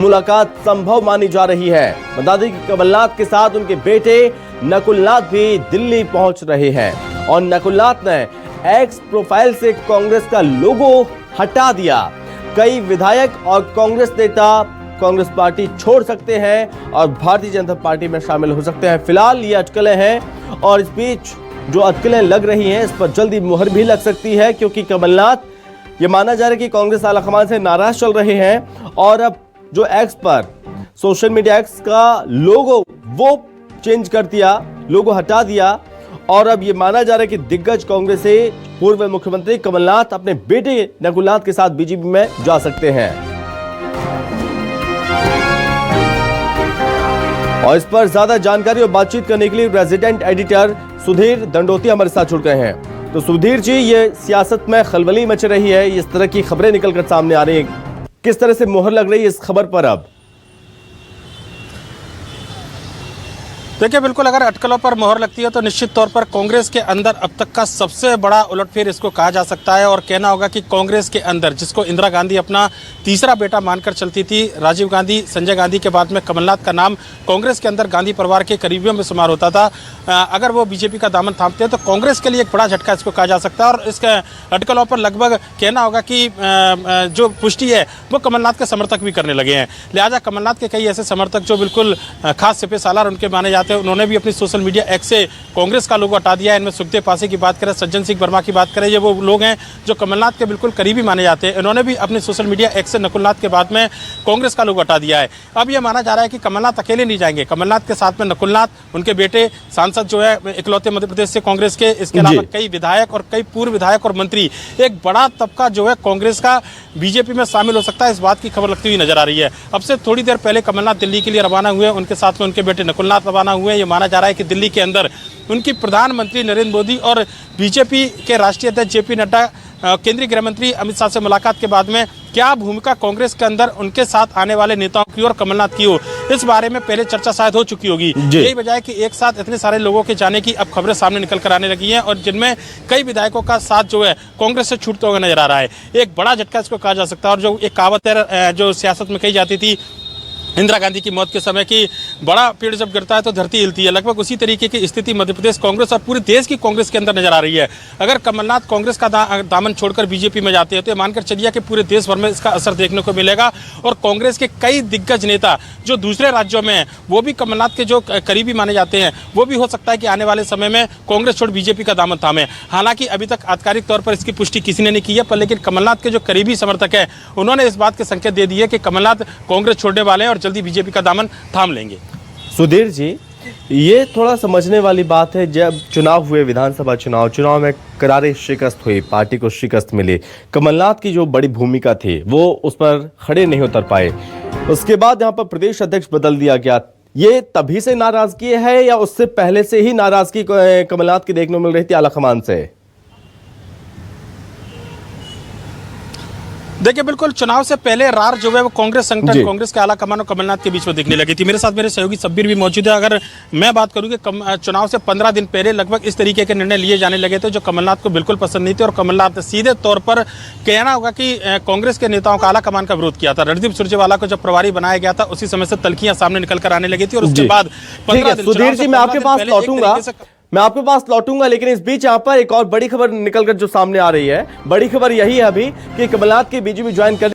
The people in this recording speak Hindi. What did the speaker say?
मुलाकात संभव मानी जा रही है। बता दें कि कमलनाथ के साथ उनके बेटे नकुलनाथ भी दिल्ली पहुंच रहे हैं और नकुलनाथ ने एक्स प्रोफाइल से कांग्रेस का लोगो हटा दिया। कई विधायक और कांग्रेस नेता कांग्रेस पार्टी छोड़ सकते हैं और भारतीय जनता पार्टी में शामिल हो सकते हैं। फिलहाल ये अटकलें हैं और इस बीच जो अटकलें लग रही हैं इस पर जल्दी मुहर भी लग सकती है, क्योंकि कमलनाथ ये माना जा रहा है कि कांग्रेस आलाकमान से नाराज चल रहे हैं और अब जो एक्स पर सोशल मीडिया एक्स का लोगो वो चेंज कर दिया, लोगो हटा दिया और अब ये माना जा रहा है कि दिग्गज कांग्रेस से पूर्व मुख्यमंत्री कमलनाथ अपने बेटे नकुलनाथ के साथ बीजेपी में जा सकते हैं। और इस पर ज्यादा जानकारी और बातचीत करने के लिए रेजिडेंट एडिटर सुधीर दंडोती हमारे साथ जुड़ गए हैं। तो सुधीर जी, ये सियासत में खलबली मच रही है, इस तरह की खबरें निकलकर सामने आ रही हैं, किस तरह से मोहर लग रही है इस खबर पर अब? देखिए, बिल्कुल अगर अटकलों पर मोहर लगती है तो निश्चित तौर पर कांग्रेस के अंदर अब तक का सबसे बड़ा उलटफेर इसको कहा जा सकता है और कहना होगा कि कांग्रेस के अंदर जिसको इंदिरा गांधी अपना तीसरा बेटा मानकर चलती थी, राजीव गांधी, संजय गांधी के बाद में कमलनाथ का नाम कांग्रेस के अंदर गांधी परिवार के करीबियों में शुमार होता था। अगर वो बीजेपी का दामन थामते हैं तो कांग्रेस के लिए एक बड़ा झटका इसको कहा जा सकता है और इसके अटकलों पर लगभग कहना होगा कि जो पुष्टि है वो कमलनाथ के समर्थक भी करने लगे हैं। लिहाजा कमलनाथ के कई ऐसे समर्थक जो बिल्कुल खास सिपे सालार उनके माने जाते हैं, उन्होंने भी अपनी सोशल मीडिया एक्स से कांग्रेस का लोगो हटा दिया है। इनमें सुखदेव पासी की बात करें, सज्जन सिंह वर्मा की बात करें, ये वो लोग हैं जो कमलनाथ के बिल्कुल करीबी माने जाते हैं। इन्होंने भी अपने सोशल मीडिया एक्स से नकुलनाथ के बाद में कांग्रेस का लोगो हटा दिया है। अब यह माना जा रहा है कि कमलनाथ अकेले नहीं जाएंगे, कमलनाथ के साथ में नकुलनाथ, उनके बेटे सांसद जो है इकलौते मध्य प्रदेश से कांग्रेस के, इसके अलावा कई विधायक और कई पूर्व विधायक और मंत्री, एक बड़ा तबका जो है कांग्रेस का बीजेपी में शामिल हो सकता है, इस बात की खबर लगती हुई नजर आ रही है। अब से थोड़ी देर पहले कमलनाथ दिल्ली के लिए रवाना हुए, उनके साथ में उनके बेटे नकुलनाथ रवाना हुए। ये माना जा रहा है कि दिल्ली के अंदर उनकी प्रधानमंत्री नरेंद्र मोदी और बीजेपी के राष्ट्रीय अध्यक्ष जेपी नड्डा, केंद्रीय गृह मंत्री अमित शाह से मुलाकात के बाद में क्या भूमिका कांग्रेस के अंदर उनके साथ आने वाले नेताओं की और कमलनाथ की हो, इस बारे में पहले चर्चा शायद हो चुकी होगी। यही वजह है कि एक साथ इतने सारे लोगों के जाने की अब खबरें सामने निकल कर आने लगी हैं और जिनमें कई विधायकों का साथ जो है कांग्रेस से छूटते हुए नजर आ रहा है। एक बड़ा झटका इसको कहा जा सकता है और जो एक कहावत है जो सियासत में कही जाती थी इंदिरा गांधी की मौत के समय की, बड़ा पेड़ जब गिरता है तो धरती हिलती है, लगभग उसी तरीके की स्थिति मध्य प्रदेश कांग्रेस और पूरे देश की कांग्रेस के अंदर नजर आ रही है। अगर कमलनाथ कांग्रेस का दामन छोड़कर बीजेपी में जाते हैं तो मानकर चलिए कि पूरे देश भर में इसका असर देखने को मिलेगा और कांग्रेस के कई दिग्गज नेता जो दूसरे राज्यों में हैं वो भी कमलनाथ के जो करीबी माने जाते हैं, वो भी हो सकता है कि आने वाले समय में कांग्रेस छोड़ बीजेपी का दामन थामे। हालांकि अभी तक आधिकारिक तौर पर इसकी पुष्टि किसी ने नहीं की है, पर लेकिन कमलनाथ के जो करीबी समर्थक है उन्होंने इस बात के संकेत दे दिए कि कमलनाथ कांग्रेस छोड़ने वाले हैं और जल्दी बीजेपी का दामन थाम लेंगे। सुधीर जी, ये थोड़ा समझने वाली बात है, जब चुनाव हुए, विधानसभा चुनाव में करारी शिकस्त हुई, पार्टी को शिकस्त मिली, कमलनाथ की जो बड़ी भूमिका थी वो उस पर खड़े नहीं उतर पाए, उसके बाद यहाँ पर प्रदेश अध्यक्ष बदल दिया गया। ये तभी से नाराजगी है या उससे पहले से ही नाराजगी कमलनाथ की देखने को मिल रही थी आलाकमान से? देखिए, बिल्कुल चुनाव से पहले रार जो है वो कांग्रेस संगठन, कांग्रेस के आला कमान और कमलनाथ के बीच में दिखने लगी थी। मेरे साथ मेरे सहयोगी सब्बीर भी मौजूद है। अगर मैं बात करूं कि चुनाव से 15 दिन पहले लगभग इस तरीके के निर्णय लिए जाने लगे थे जो कमलनाथ को बिल्कुल पसंद नहीं थे और कमलनाथ सीधे तौर पर कहना होगा कि कांग्रेस के नेताओं का आला कमान का विरोध किया था। रणदीप सुरजेवाला को जब प्रभारी बनाया गया था उसी समय से तलखियां सामने निकल कर आने लगी थी और उसके बाद 15 दिन। सुधीर जी, मैं आपके पास लौटूंगा, लेकिन इस बीच यहाँ पर एक और बड़ी खबर निकलकर जो सामने आ रही है, बड़ी खबर यही है अभी कि कमलनाथ के बीजेपी ज्वाइन कर